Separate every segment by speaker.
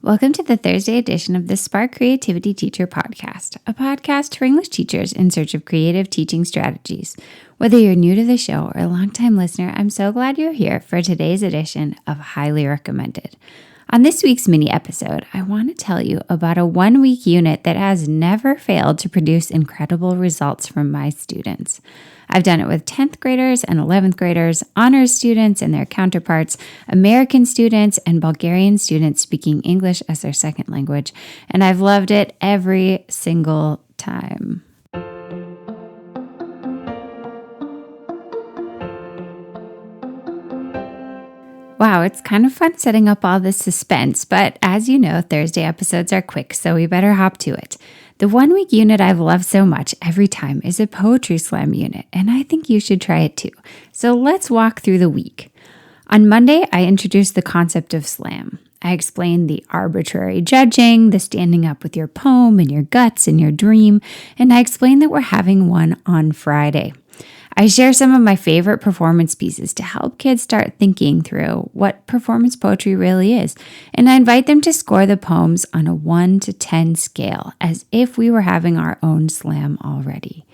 Speaker 1: Welcome to the Thursday edition of the Spark Creativity Teacher Podcast, a podcast for English teachers in search of creative teaching strategies. Whether you're new to the show or a longtime listener, I'm so glad you're here for today's edition of Highly Recommended. On this week's mini episode, I want to tell you about a one-week unit that has never failed to produce incredible results from my students. I've done it with 10th graders and 11th graders, honors students and their counterparts, American students, and Bulgarian students speaking English as their second language, and I've loved it every single time. Wow, it's kind of fun setting up all this suspense, but as you know, Thursday episodes are quick, so we better hop to it. The one-week unit I've loved so much every time is a poetry slam unit, and I think you should try it too. So let's walk through the week. On Monday, I introduced the concept of slam. I explained the arbitrary judging, the standing up with your poem and your guts and your dream, and I explained that we're having one on Friday. I share some of my favorite performance pieces to help kids start thinking through what performance poetry really is, and I invite them to score the poems on a 1 to 10 scale, as if we were having our own slam already.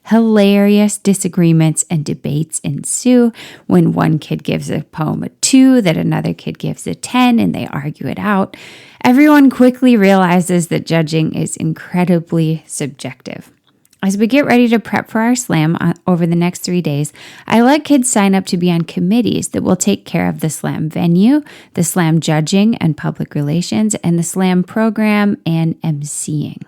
Speaker 1: Hilarious disagreements and debates ensue when one kid gives a poem a 2 that another kid gives a 10 and they argue it out. Everyone quickly realizes that judging is incredibly subjective. As we get ready to prep for our slam over the next 3 days, I let kids sign up to be on committees that will take care of the slam venue, the slam judging and public relations, and the slam program and emceeing.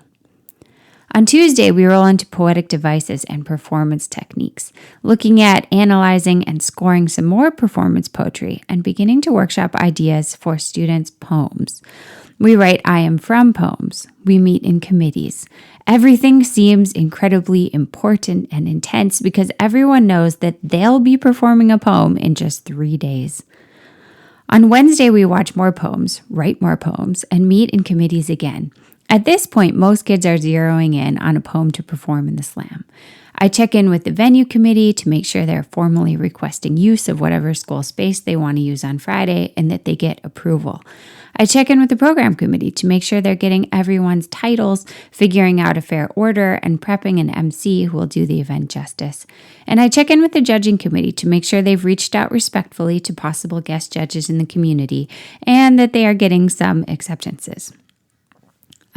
Speaker 1: On Tuesday, we roll into poetic devices and performance techniques, looking at analyzing and scoring some more performance poetry and beginning to workshop ideas for students' poems. We write I am from poems. We meet in committees. Everything seems incredibly important and intense because everyone knows that they'll be performing a poem in just 3 days. On Wednesday, we watch more poems, write more poems, and meet in committees again. At this point, most kids are zeroing in on a poem to perform in the slam. I check in with the venue committee to make sure they're formally requesting use of whatever school space they want to use on Friday and that they get approval. I check in with the program committee to make sure they're getting everyone's titles, figuring out a fair order, and prepping an MC who will do the event justice. And I check in with the judging committee to make sure they've reached out respectfully to possible guest judges in the community and that they are getting some acceptances.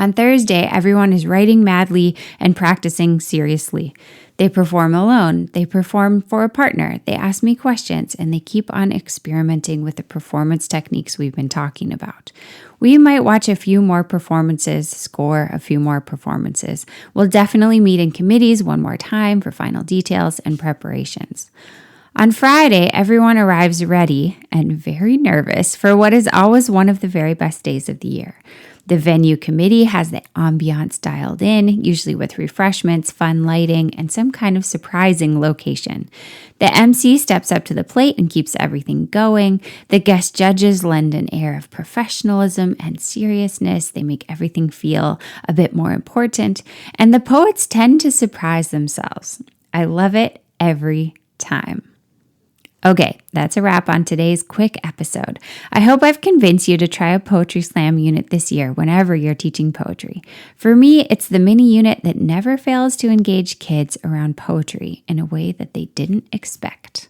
Speaker 1: On Thursday, everyone is writing madly and practicing seriously. They perform alone, they perform for a partner, they ask me questions, and they keep on experimenting with the performance techniques we've been talking about. We might watch a few more performances, score a few more performances. We'll definitely meet in committees one more time for final details and preparations. On Friday, everyone arrives ready and very nervous for what is always one of the very best days of the year. The venue committee has the ambiance dialed in, usually with refreshments, fun lighting, and some kind of surprising location. The MC steps up to the plate and keeps everything going. The guest judges lend an air of professionalism and seriousness. They make everything feel a bit more important. And the poets tend to surprise themselves. I love it every time. Okay, that's a wrap on today's quick episode. I hope I've convinced you to try a poetry slam unit this year whenever you're teaching poetry. For me, it's the mini unit that never fails to engage kids around poetry in a way that they didn't expect.